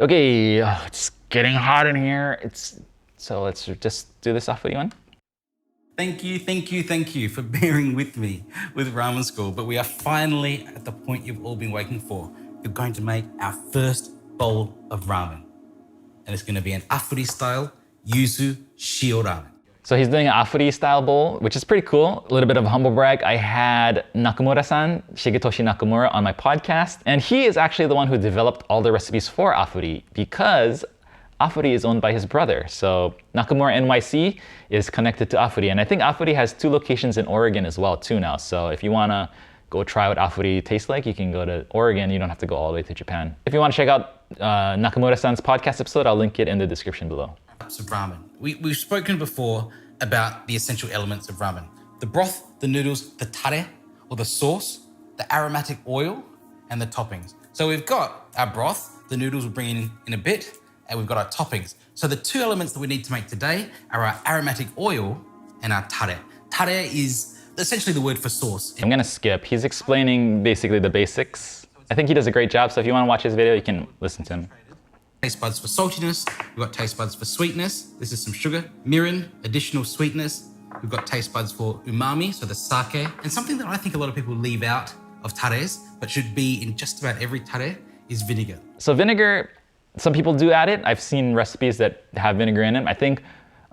Okay, it's getting hot in here. So let's just do this off with you one. Thank you for bearing with me with ramen school. But we are finally at the point you've all been waiting for. You're going to make our first bowl of ramen. And it's going to be an Afuri style yuzu shio ramen. So he's doing an Afuri style bowl, which is pretty cool. A little bit of a humble brag. I had Nakamura-san, Shigetoshi Nakamura, on my podcast. And he is actually the one who developed all the recipes for Afuri because Afuri is owned by his brother. So Nakamura NYC is connected to Afuri. And I think Afuri has 2 locations in Oregon as well too now. So if you want to go try what Afuri tastes like, you can go to Oregon. You don't have to go all the way to Japan. If you want to check out Nakamura-san's podcast episode, I'll link it in the description below. Of ramen. We've spoken before about the essential elements of ramen. The broth, the noodles, the tare, or the sauce, the aromatic oil, and the toppings. So we've got our broth, the noodles we'll bring in a bit, and we've got our toppings. So the 2 elements that we need to make today are our aromatic oil and our tare. Tare is essentially the word for sauce. I'm gonna skip. He's explaining basically the basics. I think he does a great job, so if you want to watch his video, you can listen to him. Taste buds for saltiness, we've got taste buds for sweetness. This is some sugar, mirin, additional sweetness. We've got taste buds for umami, so the sake. And something that I think a lot of people leave out of tares, but should be in just about every tare, is vinegar. So vinegar, some people do add it. I've seen recipes that have vinegar in it. I think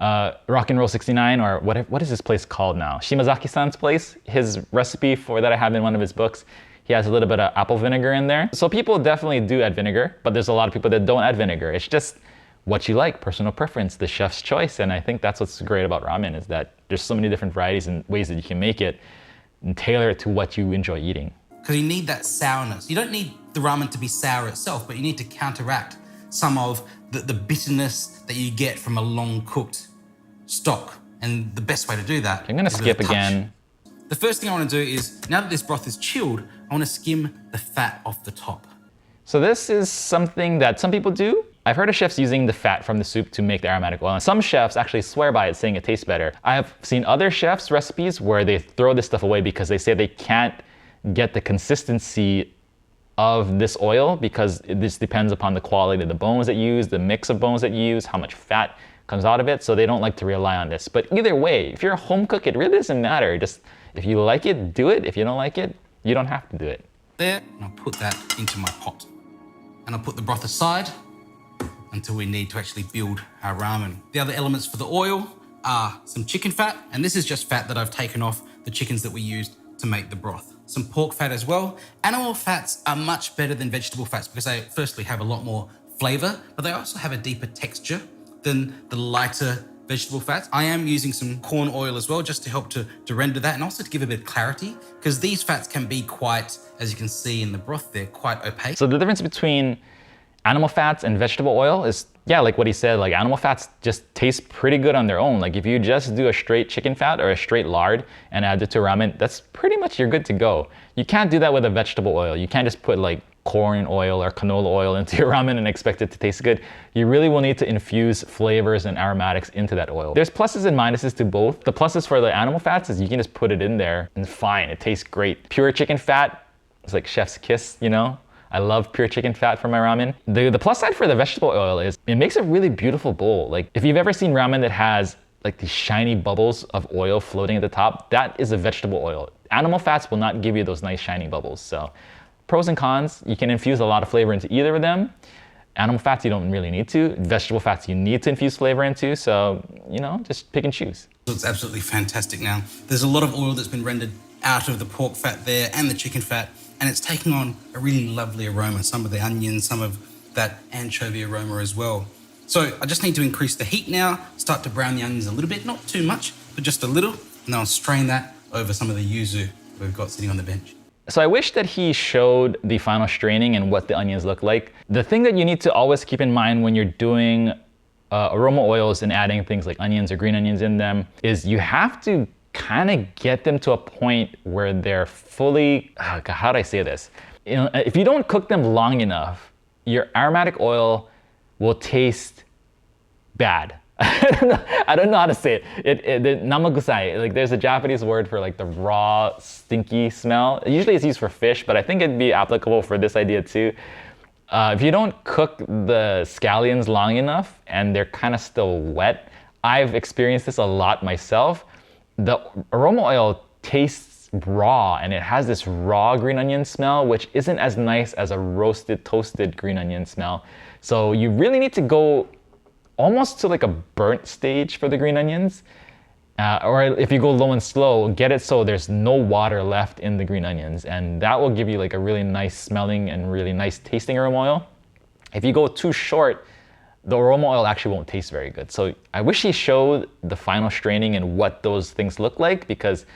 Rock and Roll 69, or what is this place called now? Shimazaki-san's place, his recipe for that I have in one of his books, he has a little bit of apple vinegar in there. So people definitely do add vinegar, but there's a lot of people that don't add vinegar. It's just what you like, personal preference, the chef's choice. And I think that's what's great about ramen is that there's so many different varieties and ways that you can make it and tailor it to what you enjoy eating. Because you need that sourness. You don't need the ramen to be sour itself, but you need to counteract some of the bitterness that you get from a long cooked stock. And the best way to do that, I'm gonna skip again. The first thing I want to do is, now that this broth is chilled, I want to skim the fat off the top. So this is something that some people do. I've heard of chefs using the fat from the soup to make the aromatic oil. And some chefs actually swear by it, saying it tastes better. I have seen other chefs' recipes where they throw this stuff away because they say they can't get the consistency of this oil because this depends upon the quality of the bones that you use, the mix of bones that you use, how much fat comes out of it. So they don't like to rely on this. But either way, if you're a home cook, it really doesn't matter. Just if you like it, do it. If you don't like it, you don't have to do it. There, and I'll put that into my pot. And I'll put the broth aside until we need to actually build our ramen. The other elements for the oil are some chicken fat, and this is just fat that I've taken off the chickens that we used to make the broth. Some pork fat as well. Animal fats are much better than vegetable fats because they firstly have a lot more flavor, but they also have a deeper texture than the lighter vegetable fats. I am using some corn oil as well just to help to render that and also to give a bit of clarity because these fats can be quite, as you can see in the broth, they're quite opaque. So the difference between animal fats and vegetable oil is, yeah, like what he said, like animal fats just taste pretty good on their own. Like if you just do a straight chicken fat or a straight lard and add it to ramen, that's pretty much you're good to go. You can't do that with a vegetable oil. You can't just put like corn oil or canola oil into your ramen and expect it to taste good. You really will need to infuse flavors and aromatics into that oil. There's pluses and minuses to both. The pluses for the animal fats is you can just put it in there and fine, it tastes great. Pure chicken fat is like chef's kiss, you know? I love pure chicken fat for my ramen. The plus side for the vegetable oil is it makes a really beautiful bowl. Like if you've ever seen ramen that has like these shiny bubbles of oil floating at the top, that is a vegetable oil. Animal fats will not give you those nice shiny bubbles. So pros and cons, you can infuse a lot of flavor into either of them. Animal fats, you don't really need to. Vegetable fats, you need to infuse flavor into. So, you know, just pick and choose. It's absolutely fantastic now. There's a lot of oil that's been rendered out of the pork fat there and the chicken fat, and it's taking on a really lovely aroma. Some of the onions, some of that anchovy aroma as well. So I just need to increase the heat now, start to brown the onions a little bit, not too much, but just a little, and then I'll strain that over some of the yuzu we've got sitting on the bench. So I wish that he showed the final straining and what the onions look like. The thing that you need to always keep in mind when you're doing aroma oils and adding things like onions or green onions in them is you have to kind of get them to a point where they're fully, how do I say this? You know, if you don't cook them long enough, your aromatic oil will taste bad. I don't know how to say it. Namagusai, like there's a Japanese word for like the raw, stinky smell. Usually it's used for fish, but I think it'd be applicable for this idea too. If you don't cook the scallions long enough and they're kind of still wet, I've experienced this a lot myself. The aroma oil tastes raw and it has this raw green onion smell, which isn't as nice as a roasted, toasted green onion smell. So you really need to go almost to like a burnt stage for the green onions. Or if you go low and slow, get it so there's no water left in the green onions, and that will give you like a really nice smelling and really nice tasting aroma oil. If you go too short, the aroma oil actually won't taste very good. So I wish he showed the final straining and what those things look like, because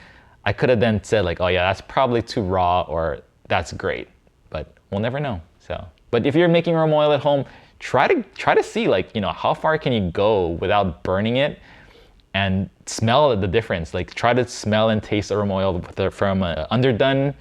I could have then said like, oh yeah, that's probably too raw, or that's great, but we'll never know. So, but if you're making aroma oil at home, try to see like, you know, how far can you go without burning it, and smell the difference. Like try to smell and taste aroma oil from an underdone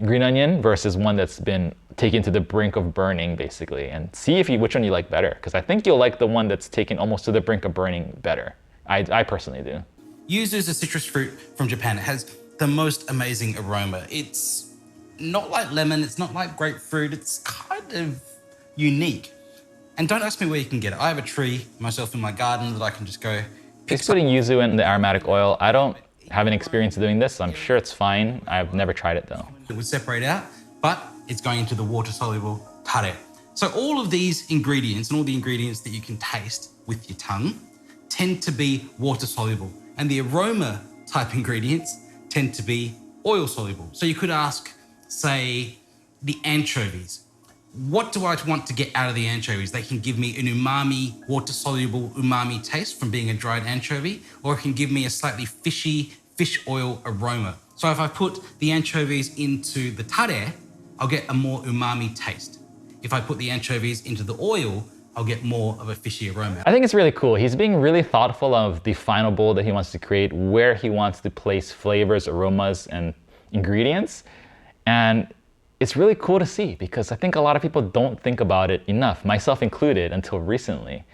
green onion versus one that's been taken to the brink of burning, basically, and see which one you like better. Because I think you'll like the one that's taken almost to the brink of burning better. I personally do. Yuzu is a citrus fruit from Japan. It has the most amazing aroma. It's not like lemon, it's not like grapefruit, it's kind of unique. And don't ask me where you can get it. I have a tree myself in my garden that I can just go Just putting yuzu in the aromatic oil, I don't have any experience doing this, so I'm sure it's fine. I've never tried it though. It would separate out, but it's going into the water-soluble tare. So all of these ingredients and all the ingredients that you can taste with your tongue tend to be water-soluble, and the aroma type ingredients tend to be oil-soluble. So you could ask, say, the anchovies. What do I want to get out of the anchovies? They can give me an umami, water-soluble umami taste from being a dried anchovy, or it can give me a slightly fishy fish oil aroma. So if I put the anchovies into the tare, I'll get a more umami taste. If I put the anchovies into the oil, I'll get more of a fishy aroma. I think it's really cool. He's being really thoughtful of the final bowl that he wants to create, where he wants to place flavors, aromas, and ingredients. And it's really cool to see, because I think a lot of people don't think about it enough, myself included, until recently.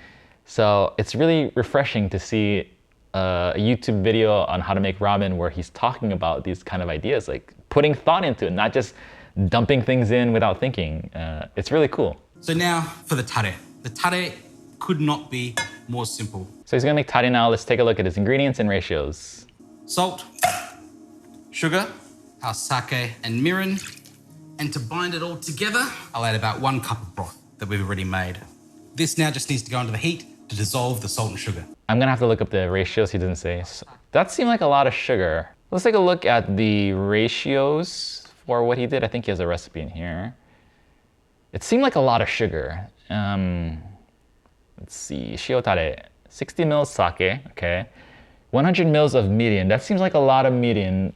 So it's really refreshing to see a YouTube video on how to make ramen where he's talking about these kind of ideas, like putting thought into it, not just dumping things in without thinking. It's really cool. So now for the tare. The tare could not be more simple. So he's gonna make tare now. Let's take a look at his ingredients and ratios. Salt, sugar, our sake and mirin. And to bind it all together, I'll add about 1 cup of broth that we've already made. This now just needs to go into the heat to dissolve the salt and sugar. I'm gonna have to look up the ratios, he didn't say. So that seemed like a lot of sugar. Let's take a look at the ratios for what he did. I think he has a recipe in here. It seemed like a lot of sugar. Let's see, shiotare, 60 mils sake, okay. 100 mils of mirin, that seems like a lot of mirin.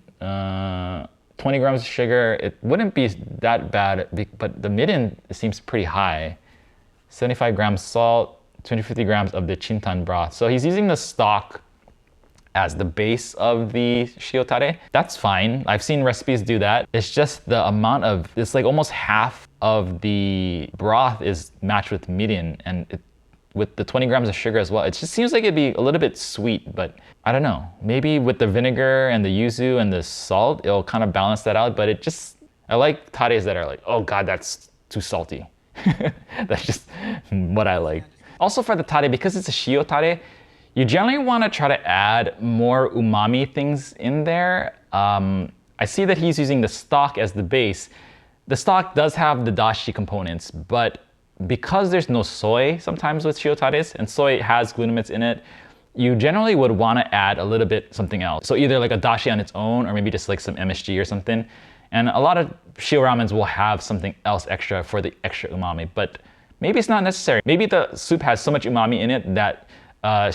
20 grams of sugar, it wouldn't be that bad, but the mirin seems pretty high. 75 grams salt, 250 grams of the chintan broth. So he's using the stock as the base of the shiotare. That's fine. I've seen recipes do that. It's just the amount of, it's like almost half of the broth is matched with mirin, and with the 20 grams of sugar as well. It just seems like it'd be a little bit sweet, but I don't know. Maybe with the vinegar and the yuzu and the salt, it'll kind of balance that out, but I like tares that are like, oh God, that's too salty. That's just what I like. Also for the tare, because it's a shio tare, you generally want to try to add more umami things in there. I see that he's using the stock as the base. The stock does have the dashi components, but because there's no soy sometimes with shio tares, and soy has glutamates in it, you generally would want to add a little bit something else. So either like a dashi on its own, or maybe just like some MSG or something. And a lot of shio ramens will have something else extra for the extra umami, but maybe it's not necessary. Maybe the soup has so much umami in it that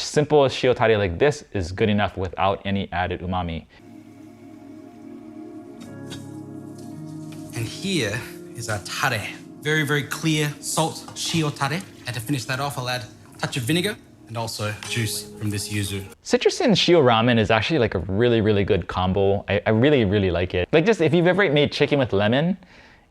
simple shio tare like this is good enough without any added umami. And here is our tare. Very, very clear salt shio tare. And to finish that off, I'll add a touch of vinegar and also juice from this yuzu. Citrus and shio ramen is actually like a really, really good combo. I really, really like it. Like just if you've ever made chicken with lemon,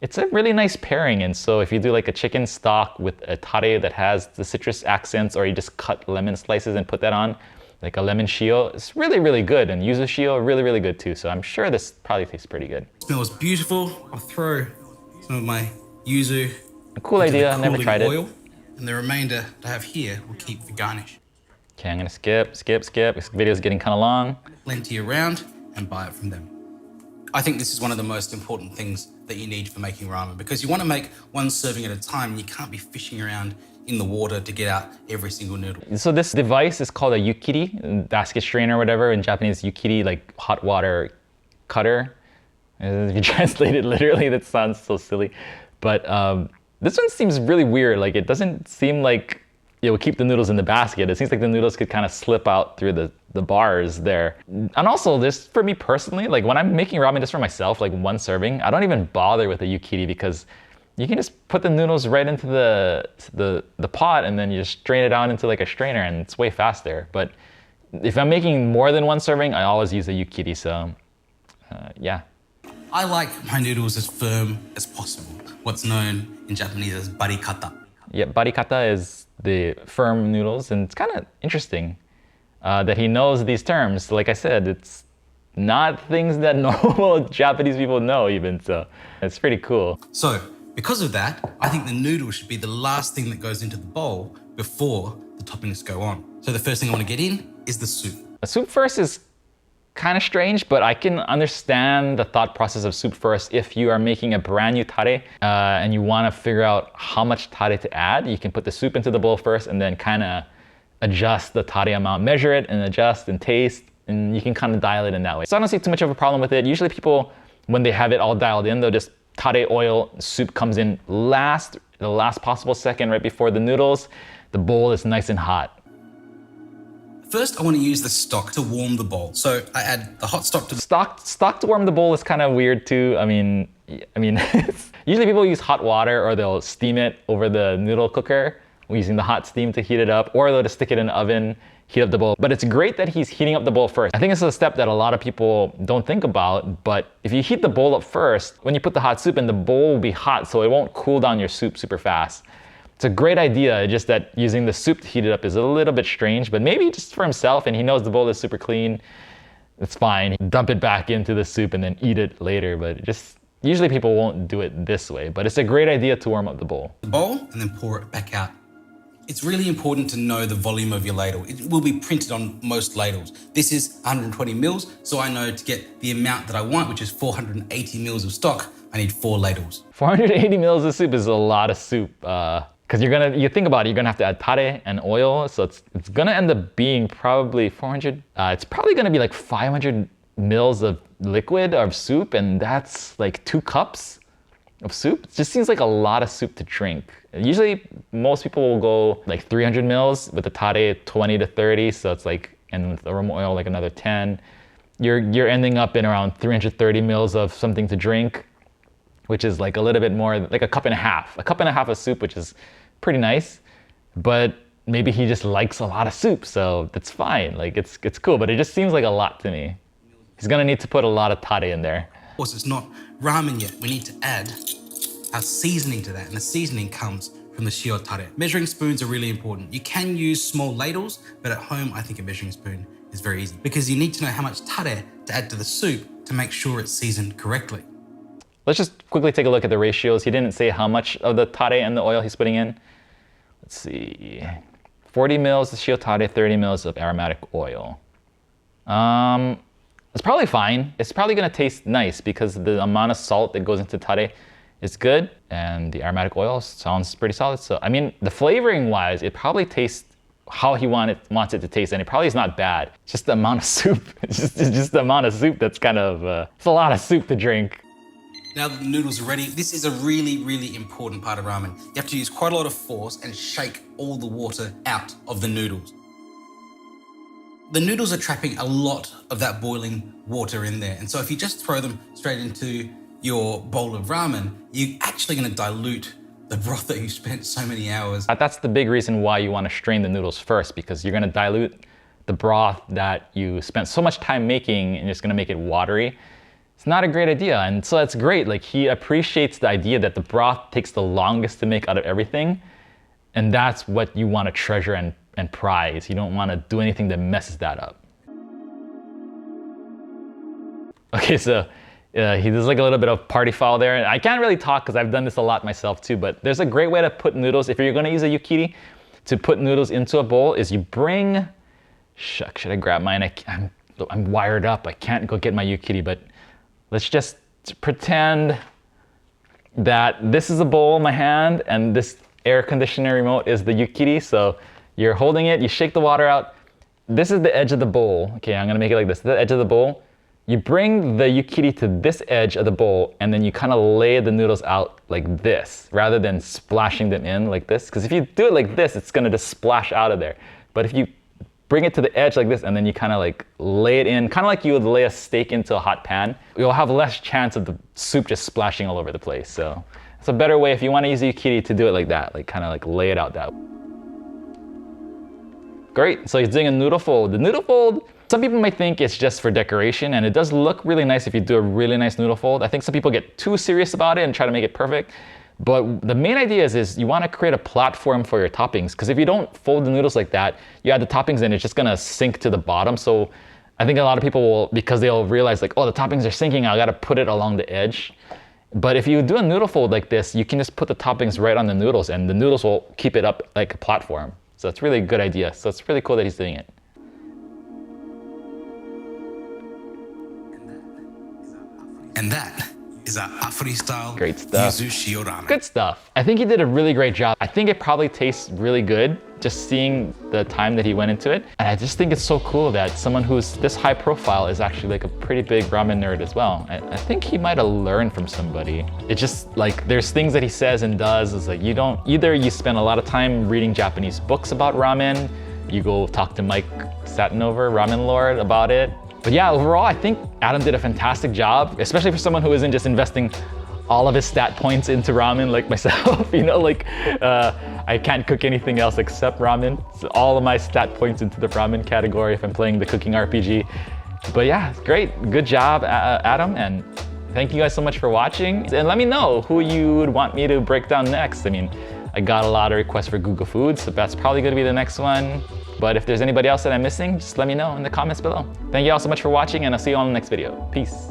it's a really nice pairing. And so if you do like a chicken stock with a tare that has the citrus accents, or you just cut lemon slices and put that on, like a lemon shio, it's really, really good. And yuzu shio, really, really good too. So I'm sure this probably tastes pretty good. It smells beautiful. I'll throw some of my yuzu A cool into the idea, never cooling tried it. oil, and the remainder that I have here will keep for garnish. Okay, I'm gonna skip. This video's getting kind of long. Plenty around and buy it from them. I think this is one of the most important things that you need for making ramen, because you want to make one serving at a time and you can't be fishing around in the water to get out every single noodle. So this device is called a Yukiri, basket strainer or whatever. In Japanese, Yukiri, like hot water cutter. If you translate it literally, that sounds so silly. But this one seems really weird. Like it doesn't seem like it would keep the noodles in the basket. It seems like the noodles could kind of slip out through the bars there. And also, this for me personally, like when I'm making ramen just for myself, like one serving, I don't even bother with the Yukiri because you can just put the noodles right into the pot and then you just strain it out into like a strainer and it's way faster. But if I'm making more than one serving, I always use a Yukiri, so yeah. I like my noodles as firm as possible, what's known in Japanese as barikata. Yeah, barikata is the firm noodles, and it's kind of interesting that he knows these terms. Like I said, it's not things that normal Japanese people know even, so it's pretty cool. So, because of that, I think the noodle should be the last thing that goes into the bowl before the toppings go on. So the first thing I want to get in is the soup. The soup first is kind of strange, but I can understand the thought process of soup first. If you are making a brand new tare and you want to figure out how much tare to add, you can put the soup into the bowl first and then kind of adjust the tare amount, measure it and adjust and taste, and you can kind of dial it in that way. So I don't see too much of a problem with it. Usually people, when they have it all dialed in, they'll just tare oil, soup comes in last, the last possible second right before the noodles. The bowl is nice and hot. First, I want to use the stock to warm the bowl. So I add the hot stock to the stock to warm the bowl is kind of weird too. I mean, usually people use hot water or they'll steam it over the noodle cooker using the hot steam to heat it up, or they'll just stick it in the oven, heat up the bowl. But it's great that he's heating up the bowl first. I think this is a step that a lot of people don't think about, but if you heat the bowl up first, when you put the hot soup in, the bowl will be hot, so it won't cool down your soup super fast. It's a great idea, just that using the soup to heat it up is a little bit strange, but maybe just for himself, and he knows the bowl is super clean, it's fine. Dump it back into the soup and then eat it later, but just usually people won't do it this way, but it's a great idea to warm up the bowl. The bowl and then pour it back out. It's really important to know the volume of your ladle. It will be printed on most ladles. This is 120 mils, so I know to get the amount that I want, which is 480 mils of stock, I need 4 ladles. 480 mils of soup is a lot of soup. Because you think about it, you're gonna have to add tare and oil, so it's gonna end up being probably 400. It's probably gonna be like 500 mils of liquid of soup, and that's like 2 cups of soup. It just seems like a lot of soup to drink. Usually, most people will go like 300 mils with the tare, 20 to 30, so it's like, and with aroma oil like another 10. You're ending up in around 330 mils of something to drink, which is like a little bit more, like a cup and a half. A cup and a half of soup, which is pretty nice, but maybe he just likes a lot of soup, so that's fine. Like it's cool, but it just seems like a lot to me. He's gonna need to put a lot of tare in there. Of course, it's not ramen yet. We need to add our seasoning to that, and the seasoning comes from the shio tare. Measuring spoons are really important. You can use small ladles, but at home, I think a measuring spoon is very easy because you need to know how much tare to add to the soup to make sure it's seasoned correctly. Let's just quickly take a look at the ratios. He didn't say how much of the tare and the oil he's putting in. Let's see, 40 mils of shio tare, 30 mils of aromatic oil. It's probably fine. It's probably gonna taste nice because the amount of salt that goes into tare is good, and the aromatic oil sounds pretty solid. So, I mean, the flavoring wise, it probably tastes how he wants it to taste, and it probably is not bad. It's just the amount of soup. It's just the amount of soup that's kind of, it's a lot of soup to drink. Now that the noodles are ready, this is a really, really important part of ramen. You have to use quite a lot of force and shake all the water out of the noodles. The noodles are trapping a lot of that boiling water in there. And so if you just throw them straight into your bowl of ramen, you're actually gonna dilute the broth that you spent so many hours. That's the big reason why you wanna strain the noodles first, because you're gonna dilute the broth that you spent so much time making and it's gonna make it watery. It's not a great idea, and so that's great. Like, he appreciates the idea that the broth takes the longest to make out of everything, and that's what you want to treasure and prize. You don't want to do anything that messes that up. Okay, so He does like a little bit of party foul there. And I can't really talk because I've done this a lot myself too, but there's a great way to put noodles. If you're gonna use a yukiri to put noodles into a bowl is you bring, shuck, should I grab mine? I'm wired up. I can't go get my yukiri, but let's just pretend that this is a bowl in my hand and this air conditioner remote is the yukiri. So you're holding it, you shake the water out. This is the edge of the bowl. Okay, I'm gonna make it like this, the edge of the bowl. You bring the yukiri to this edge of the bowl and then you kind of lay the noodles out like this rather than splashing them in like this. Because if you do it like this, it's gonna just splash out of there. But if you bring it to the edge like this and then you kind of like lay it in, kind of like you would lay a steak into a hot pan, you'll have less chance of the soup just splashing all over the place. So it's a better way if you want to use a yukiri to do it like that, like kind of like lay it out that way. Great, so he's doing a noodle fold. The noodle fold, some people might think it's just for decoration and it does look really nice if you do a really nice noodle fold. I think some people get too serious about it and try to make it perfect. But the main idea is you want to create a platform for your toppings, because if you don't fold the noodles like that, you add the toppings in, it's just gonna sink to the bottom. So I think a lot of people will, because they'll realize like, oh, the toppings are sinking, I gotta put it along the edge. But if you do a noodle fold like this, you can just put the toppings right on the noodles and the noodles will keep it up like a platform. So it's really a good idea. So it's really cool that he's doing it. And that is our Afuri style Great stuff. yuzu shio ramen. Good stuff. I think he did a really great job. I think it probably tastes really good just seeing the time that he went into it. And I just think it's so cool that someone who's this high profile is actually like a pretty big ramen nerd as well. I think he might have learned from somebody. It's just like there's things that he says and does. It's like either you spend a lot of time reading Japanese books about ramen, you go talk to Mike Satinover, Ramen Lord, about it. But yeah, overall, I think Adam did a fantastic job, especially for someone who isn't just investing all of his stat points into ramen like myself. You know, like I can't cook anything else except ramen. So all of my stat points into the ramen category if I'm playing the cooking RPG. But yeah, great, good job, Adam, and thank you guys so much for watching. And let me know who you would want me to break down next. I mean, I got a lot of requests for Google Foods, so that's probably gonna be the next one. But if there's anybody else that I'm missing, just let me know in the comments below. Thank you all so much for watching and I'll see you all in the next video. Peace.